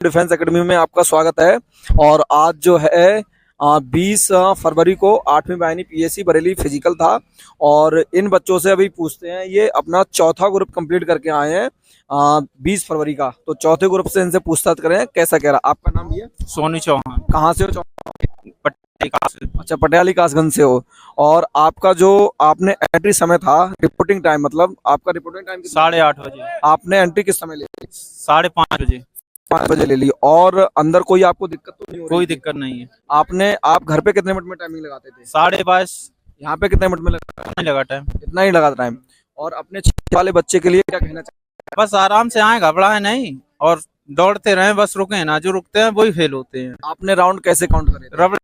Defence academy में आपका स्वागत है। और आज जो है 20 फरवरी को 8वीं वाहिनी पीएससी बरेली फिजिकल था और इन बच्चों से अभी पूछते हैं, ये अपना चौथा ग्रुप कंप्लीट करके आए हैं 20 फरवरी का। तो चौथे ग्रुप से इनसे पूछताछ करें कैसा कह रहा। आपका नाम ये? सोनी चौहान। कहाँ से हो? पटेली। अच्छा, पटियाली कासगंज से हो। और आपका जो आपने एंट्री समय था, रिपोर्टिंग टाइम, मतलब आपका रिपोर्टिंग टाइम 8:30 बजे। आपने एंट्री किस समय ली? 5:30 बजे। 5 बजे ले ली। और अंदर कोई आपको दिक्कत तो नहीं हो रही? कोई दिक्कत नहीं है। आप घर पे कितने मिनट में टाइमिंग लगाते थे? 22:30। यहाँ पे कितने मिनट में लगा? नहीं लगा टाइम। इतना ही लगा टाइम। और अपने क्षेत्र वाले बच्चे के लिए क्या कहना चाहिए? बस आराम से आए, घबराए नहीं और दौड़ते रहे, बस रुके ना, जो रुकते हैं वही फेल होते हैं। आपने राउंड कैसे काउंट करे? रबड़।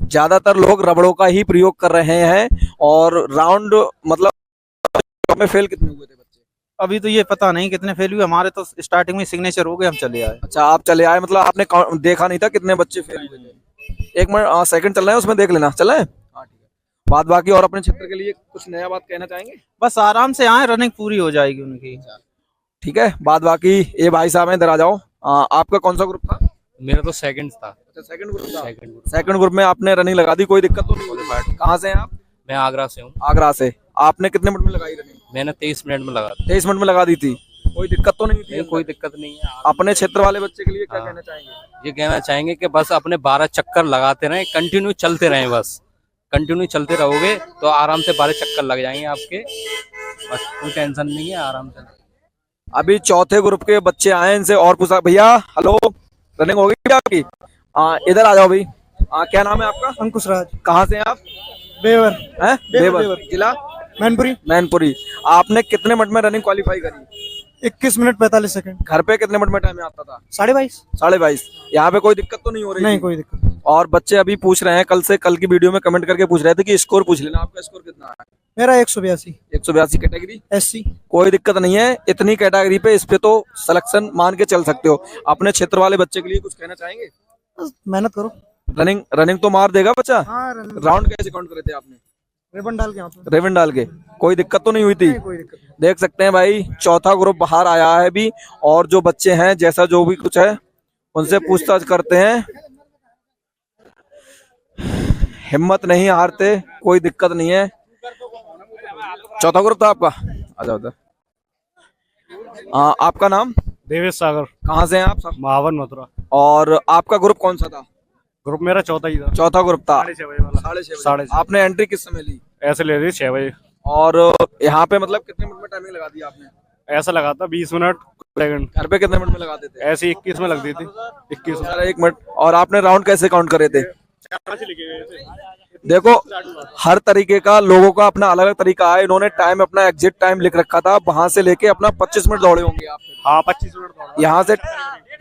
ज्यादातर लोग रबड़ों का ही प्रयोग कर रहे हैं। और राउंड मतलब में फेल कितने हुए थे बच्चे? अभी तो ये पता नहीं कितने फेल हुए, हमारे तो स्टार्टिंग में सिग्नेचर हो गए, हम चले आए। अच्छा, आप चले आए, मतलब आपने देखा नहीं था कितने बच्चे फेल हुए थे? 1 मिनट सेकंड चल रहे हैं, उसमें देख लेना। चले? हाँ, ठीक है। बात बाकी और अपने क्षेत्र के लिए कुछ नया बात कहना चाहेंगे? बस आराम से आए, रनिंग पूरी हो जाएगी उनकी। ठीक है, बात बाकी। ये भाई साहब हैं, इधर आ जाओ। आपका कौन सा ग्रुप था? मेरा तो सेकंड था। अच्छा, सेकंड ग्रुप था। सेकंड ग्रुप में आपने रनिंग लगा दी, कोई दिक्कत तो नहीं हुई? कहाँ से हैं आप? मैं आगरा से हूँ। आगरा से। आपने कितने मिनट में लगाई रनिंग? मैंने 23 मिनट में लगा दी। 23 मिनट में लगा दी थी। कोई दिक्कत तो नहीं थी? कोई दिक्कत नहीं है। अपने क्षेत्र वाले बच्चे के लिए क्या कहना चाहेंगे? ये कहना चाहेंगे कि बस अपने 12 चक्कर लगाते रहें, कंटिन्यू चलते रहें। बस कंटिन्यू चलते रहोगे तो आराम से 12 चक्कर लग जाएंगे आपके। बस कोई टेंशन नहीं है, आराम से। अभी चौथे ग्रुप के बच्चे आए, इनसे और पूछा। भैया हेलो, रनिंग हो गई आपकी? इधर आ जाओ भाई। क्या नाम है आपका? अंकुश राज। कहाँ से हैं आप? बेवर। हैं? बेवर। जिला? मैनपुरी। मैनपुरी। आपने कितने मिनट में रनिंग क्वालिफाई करी? 21 मिनट 45 सेकंड। घर पे कितने मिनट में टाइम आता था? 22:30। 22:30। यहाँ पे कोई दिक्कत तो नहीं हो रही? नहीं, थी? कोई दिक्कत नहीं। और बच्चे अभी पूछ रहे हैं, कल की वीडियो में कमेंट करके पूछ रहे थे कि स्कोर पूछ लेना। आपका स्कोर कितना है? मेरा 182। 182 कैटेगरी SC। कोई दिक्कत नहीं है। इतनी कैटेगरी पे इस पे तो सिलेक्शन मान के चल सकते हो। अपने क्षेत्र वाले बच्चे के लिए कुछ कहना चाहेंगे? बस मेहनत करो। रनिंग तो मार देगा बच्चा। हाँ, राउंड कैसे काउंट करे थे आपने? रिबन डाल के यहाँ पे। रेवन डाल के। कोई दिक्कत तो नहीं हुई थी? नहीं, कोई दिक्कत नहीं। देख सकते हैं भाई, चौथा ग्रुप बाहर आया है अभी। और जो बच्चे हैं, जैसा जो भी कुछ है, उनसे पूछताछ करते हैं। हिम्मत नहीं हारते, कोई दिक्कत नहीं है। चौथा ग्रुप था आपका? आ जाओ उधर। आपका नाम? देवेश सागर। कहाँ से हैं आप? महावन मथुरा। और आपका ग्रुप कौन सा था? ग्रुप मेरा चौथा ही था। चौथा ग्रुप था। 6:30 वाला। 6:30। आपने एंट्री किस समय ली? ऐसे ले रही 6 बजे। और यहाँ पे मतलब कितने मिनट में टाइमिंग लगा दी आपने? ऐसा लगा था 20 मिनट सेकंड। घर पे कितने मिनट में लगाते थे? ऐसे 21 में लगती थी। 21 में। 1 मिनट। और आपने राउंड कैसे काउंट करे थे? देखो, हर तरीके का लोगों का अपना अलग अलग तरीका है। इन्होंने टाइम अपना एग्जिट टाइम लिख रखा था, वहां से लेके अपना 25 मिनट दौड़े होंगे आप। हाँ, 25 मिनट।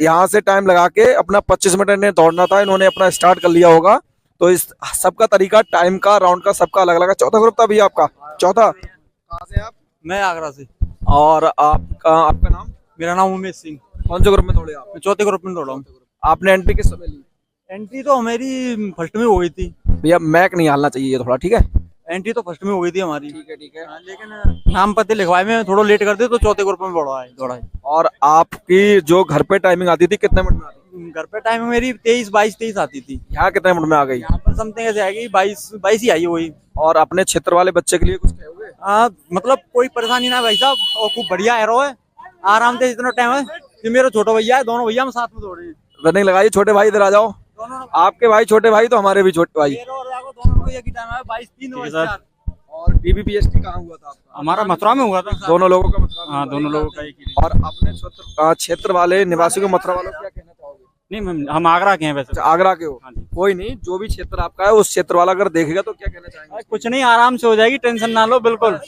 यहाँ से टाइम लगा के अपना 25 मिनट इन्हें दौड़ना था। इन्होंने अपना स्टार्ट कर लिया होगा। तो इस सबका तरीका, टाइम का, राउंड का, सबका अलग अलग है। चौथा ग्रुप था भैया आपका? चौथा। कहाँ से आप? मैं आगरा से। और आपका नाम? मेरा नाम उमेश सिंह। कौन से ग्रुप में दौड़े आप? मैं चौथे ग्रुप में दौड़ा हूँ। आपने एंट्री किस समय ली? एंट्री तो मेरी फर्स्ट में हो गई थी। भैया मैक नहीं हालना चाहिए थोड़ा, ठीक है? एंट्री तो फर्स्ट में हो गई थी हमारी। ठीक है, ठीक है। लेकिन नाम पते लिखवाए में थोड़ा लेट कर दे तो चौथे ग्रुप में दौड़ा है। और आपकी जो घर पे टाइमिंग आती थी कितने मिनट में आती थी? घर पे टाइम मेरी 23 आती थी। यहाँ कितने मिनट में आ गई? यहाँ पर समथिंग ऐसे आएगी 22 ही आई है वही। और अपने क्षेत्र वाले बच्चे के लिए कुछ कहोगे? मतलब कोई परेशानी ना भाई साहब, और खूब बढ़िया एरो है, आराम से इतना टाइम है कि मेरा छोटा भैया है, दोनों भैया हम साथ में दौड़ रहे हैं। रनिंग लगाई। छोटे भाई इधर आ जाओ। आपके भाई छोटे भाई तो हमारे भी छोटे भाई। दोनों भैया की टाइम है 22:03। और DBPST कहाँ हुआ था आपका? हमारा मथुरा में हुआ था। दोनों लोगों का मथुरा में हाँ, हुआ। दोनों लोगों का ही। और अपने क्षेत्र वाले निवासियों को, मथुरा वालों को क्या कहना चाहोगे? नहीं, हम आगरा के हैं वैसे। अच्छा, आगरा के हो? हाँ जी। कोई नहीं, जो भी क्षेत्र आपका है उस क्षेत्र वाला अगर देखेगा तो क्या कहना चाहेंगे? कुछ नहीं, आराम से हो जाएगी, टेंशन ना लो, बिल्कुल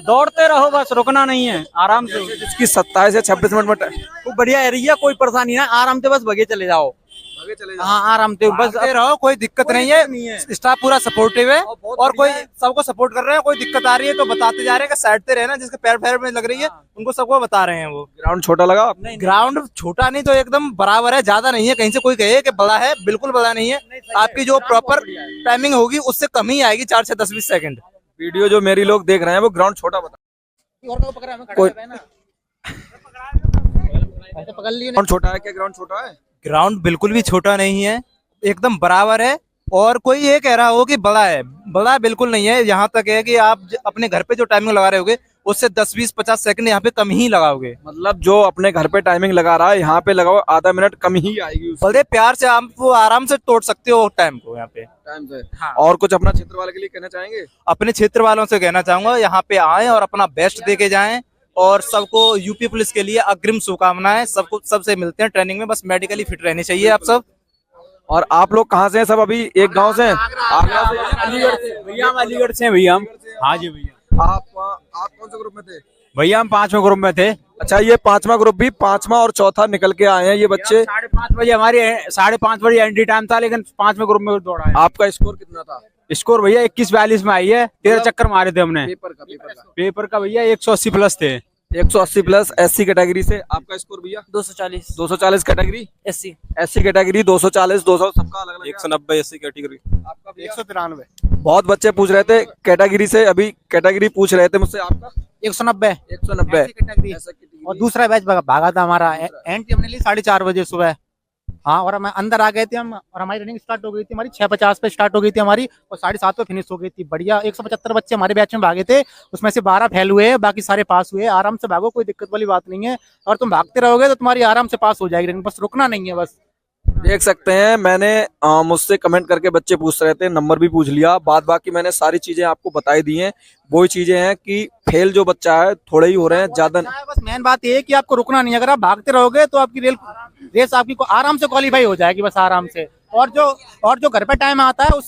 दौड़ते रहो, बस रुकना नहीं है, आराम से। जिसकी 27 से 26 मिनट में खूब बढ़िया एरिया, कोई परेशानी ना, आराम से बस भगे चले जाओ। आगे चले जाओ। हाँ, आराम से बस रहो, कोई दिक्कत नहीं है। स्टाफ पूरा सपोर्टिव है और कोई सबको सपोर्ट कर रहे हैं। कोई दिक्कत आ रही है तो बताते जा रहे हैं कि साइड पे रहना, जिसके पैर पैर में लग रही है उनको सबको बता रहे हैं। वो ग्राउंड छोटा लगा? ग्राउंड छोटा नहीं तो एकदम बराबर है, ज्यादा नहीं है। कहीं से कोई कहे कि बड़ा है, बिल्कुल बड़ा नहीं है। आपकी जो प्रॉपर टाइमिंग होगी उससे कम ही आएगी, 4 से 10-20 सेकंड। वीडियो जो मेरी लोग देख रहे हैं वो ग्राउंड छोटा बता। कोई ऐसे पकड़ लिए। ग्राउंड छोटा है क्या? ग्राउंड छोटा है? ग्राउंड बिल्कुल भी छोटा नहीं है, एकदम बराबर है। और कोई ये कह रहा हो कि बड़ा है, बड़ा बिल्कुल नहीं है। यहाँ तक है कि आप अपने घर पे जो टाइमिंग लगा रहे होगे उससे 10-20-50 सेकंड यहाँ पे कम ही लगाओगे। मतलब जो अपने घर पे टाइमिंग लगा रहा है यहाँ पे लगाओ आधा मिनट कम ही आएगी उसकी। बड़े प्यार से आप वो आराम से तोड़ सकते हो टाइम को यहाँ पे। टाइम से। हाँ। और कुछ अपना क्षेत्र वाले के लिए कहना चाहेंगे? अपने क्षेत्र वालों से कहना चाहूंगा यहाँ पे आए और अपना बेस्ट दे के जाएं। और सबको यूपी पुलिस के लिए अग्रिम शुभकामनाएं। सबको सबसे मिलते हैं ट्रेनिंग में, बस मेडिकली फिट रहनी चाहिए आप सब। और आप लोग कहाँ से हैं सब? अभी एक गांव से हैं? आगरा से? अलीगढ़ से भैया, हम अलीगढ़ से हैं भैया हम। हाँ जी भैया। आप कौन से ग्रुप में थे? भैया हम 5वें ग्रुप में थे। अच्छा, ये 5वां ग्रुप भी 5वां और चौथा निकल के आए हैं ये बच्चे। 5:30 बजे हमारी 5:30 बजे एंट्री टाइम था, लेकिन 5वें ग्रुप में दौड़ा है। आपका स्कोर कितना था? स्कोर भैया 21-42 में आई है। 13 चक्कर मारे थे हमने। पेपर का भैया 180 प्लस थे। 180 प्लस SC कैटेगरी से। आपका स्कोर भैया? 240 कैटेगरी SC कैटेगरी 240 200 सबका अलग अलग। 190 SC कैटेगरी। आपका भैया? 193। बहुत बच्चे पूछ रहे थे कैटेगरी से, अभी कैटेगरी पूछ रहे थे मुझसे। आपका? 190 190 कैटेगरी। और दूसरा बैच भागा था हमारा, एंट्री हमने ली 4:30 बजे सुबह। हाँ, और हम अंदर आ गए थे हम, और हमारी रनिंग स्टार्ट हो गई थी। हमारी 6:50 पे स्टार्ट हो गई थी हमारी, और 7:30 पे फिनिश हो गई थी। बढ़िया 175 बच्चे हमारे बैच में भागे थे, उसमें से 12 फेल हुए, बाकी सारे पास हुए। आराम से भागो, कोई दिक्कत वाली बात नहीं है। और तुम भागते रहोगे तो तुम्हारी आराम से पास हो जाएगी रनिंग, बस रुकना नहीं है बस। देख सकते हैं, मैंने मुझसे कमेंट करके बच्चे पूछ रहे थे, नंबर भी पूछ लिया। बाद बाकी मैंने सारी चीजें आपको बताई दी हैं। वही चीजें हैं कि फेल जो बच्चा है थोड़े ही हो रहे हैं, ज्यादा नहीं। बस मेन बात ये है कि आपको रुकना नहीं है। अगर आप भागते रहोगे तो आपकी रेस आपकी आराम से क्वालीफाई हो जाएगी, बस आराम से। और जो घर पे टाइम आता है